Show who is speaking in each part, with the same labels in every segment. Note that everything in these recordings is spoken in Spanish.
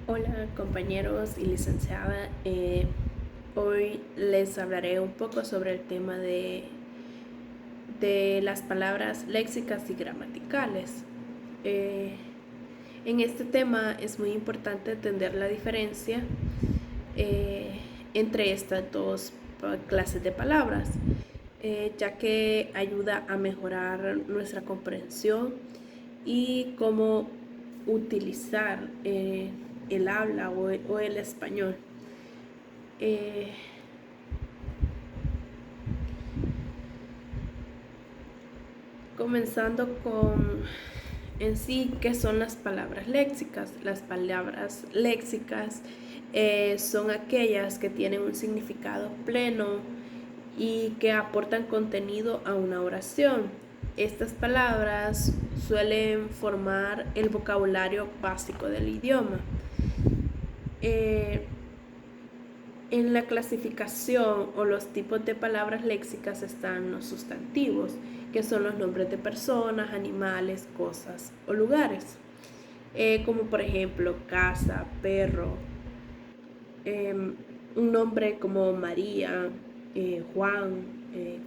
Speaker 1: Hola compañeros y licenciada, hoy les hablaré un poco sobre el tema de las palabras léxicas y gramaticales. Eh, en este tema es muy importante entender la diferencia eh, entre estas dos clases de palabras, ya que ayuda a mejorar nuestra comprensión y cómo utilizar el habla o el español. Eh, Comenzando con en sí qué son las palabras léxicas. Las palabras léxicas son aquellas que tienen un significado pleno y que aportan contenido a una oración. Estas palabras suelen formar el vocabulario básico del idioma. Eh, En la clasificación o los tipos de palabras léxicas están los sustantivos, que son los nombres de personas, animales, cosas o lugares, como por ejemplo casa, perro, un nombre como María, Juan,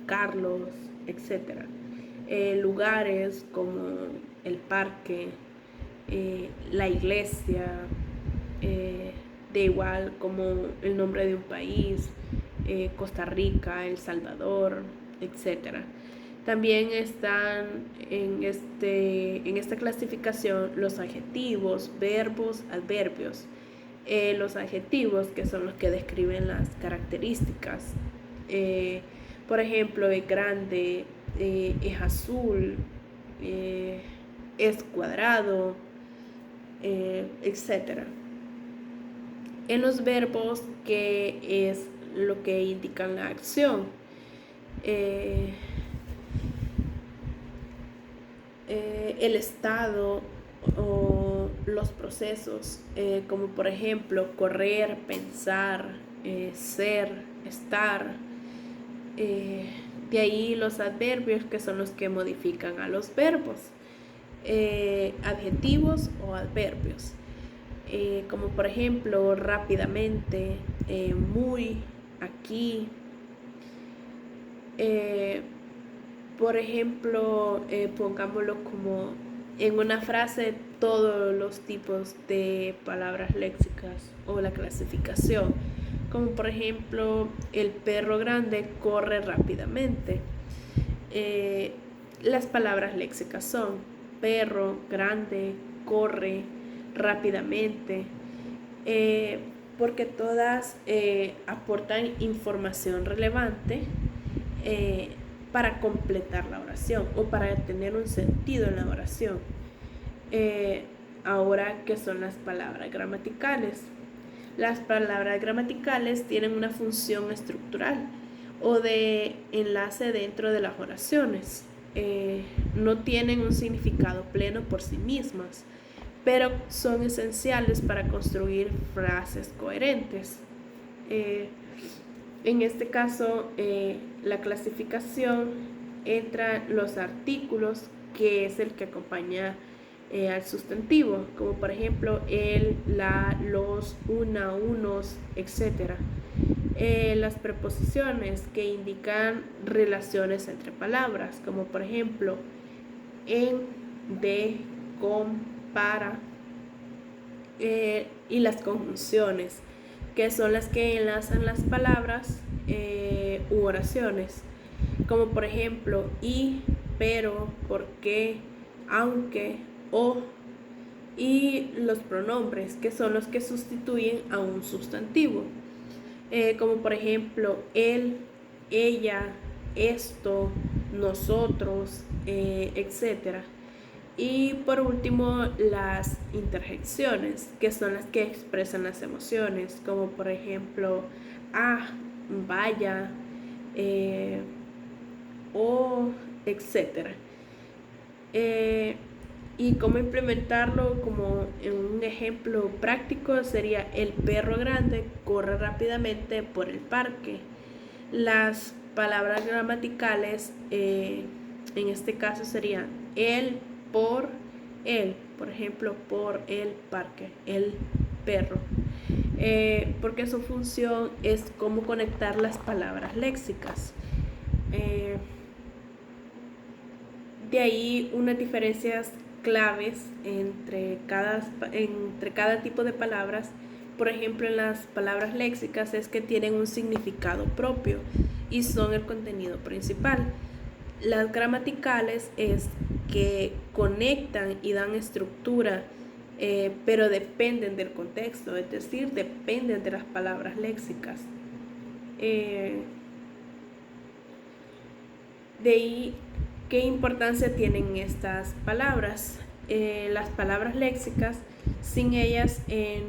Speaker 1: Carlos, etc. Lugares como el parque, la iglesia, de igual como el nombre de un país, Costa Rica, El Salvador, etc. También están en esta clasificación los adjetivos, verbos, adverbios. Los adjetivos, que son los que describen las características. Por ejemplo, es grande, es azul, es cuadrado, etc. En los verbos, que es lo que indican la acción. El estado o los procesos, como por ejemplo correr, pensar, ser, estar. De ahí los adverbios, que son los que modifican a los verbos. Adjetivos o adverbios, como por ejemplo rápidamente, muy, aquí. Por ejemplo, pongámoslo como en una frase todos los tipos de palabras léxicas o la clasificación, como por ejemplo el perro grande corre rápidamente. Las palabras léxicas son perro, grande, corre, rápidamente, porque todas aportan información relevante para completar la oración o para tener un sentido en la oración. Ahora, ¿qué son las palabras gramaticales? Las palabras gramaticales tienen una función estructural o de enlace dentro de las oraciones. No tienen un significado pleno por sí mismas, pero son esenciales para construir frases coherentes. En este caso, la clasificación entra los artículos, que es el que acompaña al sustantivo, como por ejemplo el, la, los, una, unos, etc. Las preposiciones, que indican relaciones entre palabras, como por ejemplo en, de, con, para. Y las conjunciones, que son las que enlazan las palabras u oraciones, como por ejemplo y, pero, por qué, aunque, o. Y los pronombres, que son los que sustituyen a un sustantivo, como por ejemplo él, ella, esto, nosotros, etc. Y por último, las interjecciones, que son las que expresan las emociones, como por ejemplo ah, vaya, o, etc. Y cómo implementarlo, como en un ejemplo práctico, sería el perro grande corre rápidamente por el parque. Las palabras gramaticales, en este caso serían el, por ejemplo, por el parque, el perro, porque su función es cómo conectar las palabras léxicas. De ahí unas diferencias claves entre cada tipo de palabras. Por ejemplo, en las palabras léxicas es que tienen un significado propio y son el contenido principal. Las gramaticales es que conectan y dan estructura, pero dependen del contexto, es decir, dependen de las palabras léxicas. De ahí, ¿qué importancia tienen estas palabras? Las palabras léxicas, sin ellas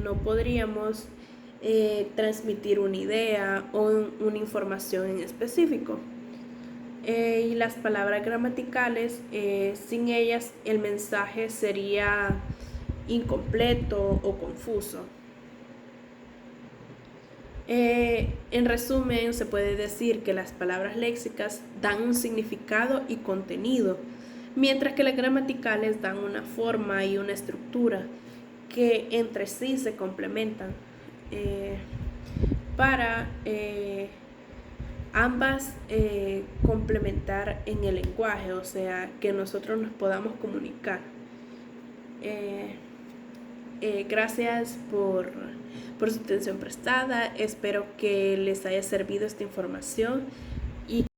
Speaker 1: no podríamos transmitir una idea o una información en específico. Y las palabras gramaticales, sin ellas el mensaje sería incompleto o confuso. En resumen, se puede decir que las palabras léxicas dan un significado y contenido, mientras que las gramaticales dan una forma y una estructura que entre sí se complementan para ambas complementar en el lenguaje, o sea, que nosotros nos podamos comunicar. Gracias por su atención prestada. Espero que les haya servido esta información y